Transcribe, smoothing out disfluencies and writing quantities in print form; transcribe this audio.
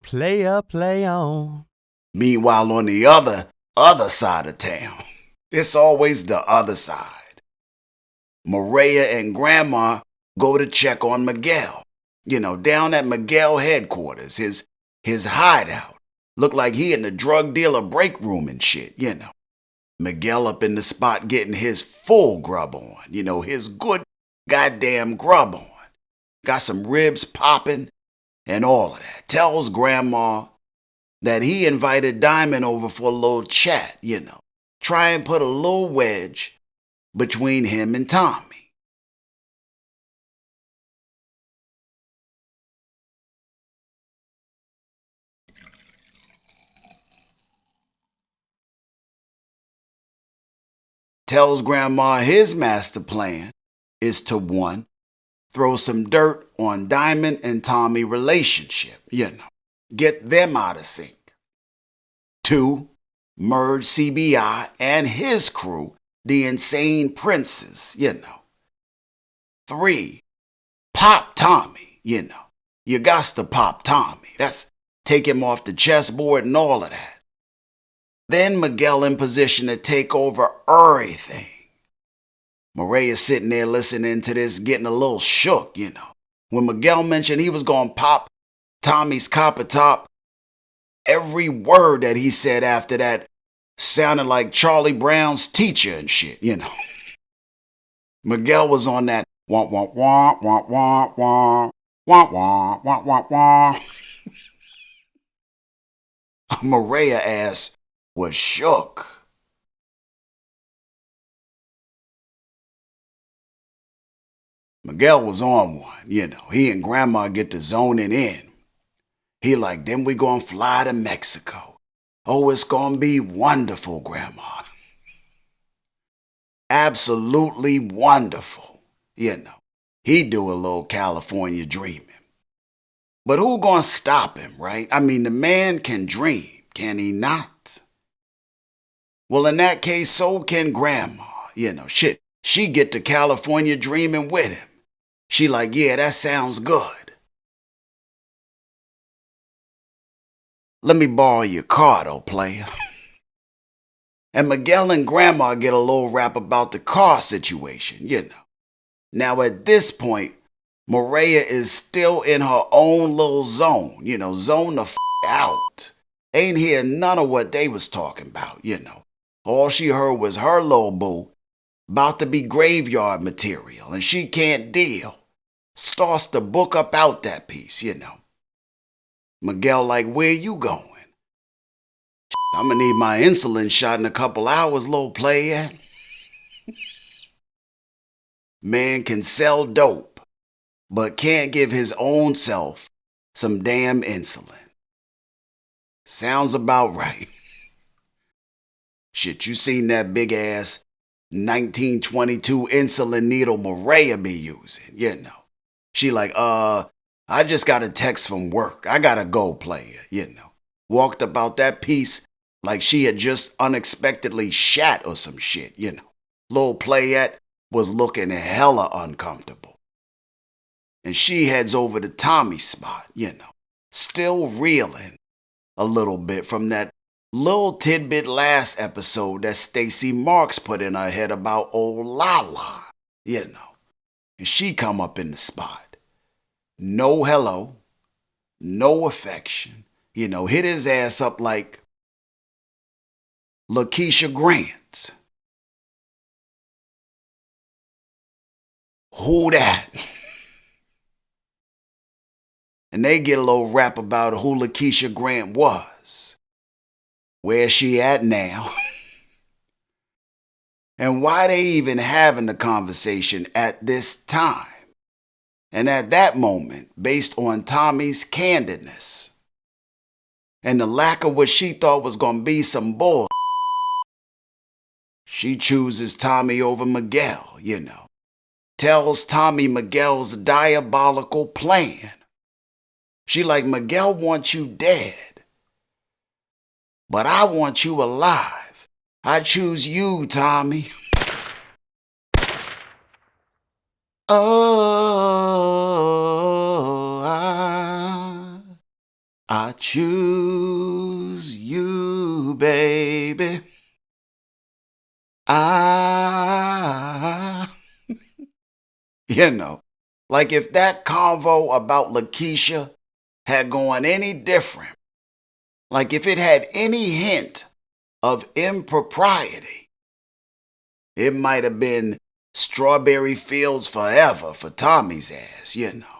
Player, play on. Meanwhile, on the other side of town, it's always the other side. Mireya and Grandma go to check on Miguel. Down at Miguel headquarters, his hideout. Look like he in the drug dealer break room and shit. Miguel up in the spot getting his full grub on. His good goddamn grub on. Got some ribs popping and all of that. Tells Grandma that he invited Diamond over for a little chat, Try and put a little wedge between him and Tommy. Tells Grandma his master plan is to 1, throw some dirt on Diamond and Tommy relationship, Get them out of sync. 2, merge CBI and his crew, the Insane Princes, 3, pop Tommy, You gots to pop Tommy. That's take him off the chessboard and all of that. Then Miguel in position to take over everything. Mireya sitting there listening to this, getting a little shook, When Miguel mentioned he was going to pop Tommy's copper top, every word that he said after that sounded like Charlie Brown's teacher and shit, Miguel was on that wah wah wah wah wah wah wah wah wah wah wah. Mireya ass was shook. Miguel was on one, He and Grandma get to zoning in. He like, then we gonna fly to Mexico. Oh, it's gonna be wonderful, Grandma. Absolutely wonderful. He do a little California dreaming. But who gonna stop him, right? I mean, the man can dream, can he not? Well, in that case, so can Grandma. Shit, she get to California dreaming with him. She like, yeah, that sounds good. Let me borrow your car, though, player. And Miguel and Grandma get a little rap about the car situation, Now, at this point, Mireya is still in her own little zone, zone the out. Ain't hear none of what they was talking about, All she heard was her little boo about to be graveyard material, and she can't deal. Starts to book up out that piece, Miguel like, where you going? I'm gonna need my insulin shot in a couple hours, little player. Man can sell dope, but can't give his own self some damn insulin. Sounds about right. Shit, you seen that big ass 1922 insulin needle Mireya be using, She like, I just got a text from work. I gotta go, player, Walked about that piece like she had just unexpectedly shat or some shit, Little playette was looking hella uncomfortable. And she heads over to Tommy's spot, Still reeling a little bit from that little tidbit last episode that Stacy Marks put in her head about old Lala, And she come up in the spot. No hello, no affection, hit his ass up like Lakeisha Grant. Who that? And they get a little rap about who Lakeisha Grant was. Where's she at now? And why they even having the conversation at this time? And at that moment, based on Tommy's candidness and the lack of what she thought was going to be some bull, she chooses Tommy over Miguel, Tells Tommy Miguel's diabolical plan. She like, Miguel wants you dead, but I want you alive. I choose you, Tommy. Oh, I choose you, baby. You know, like if that convo about Lakeisha had gone any different, like if it had any hint of impropriety, it might have been strawberry fields forever for Tommy's ass, you know.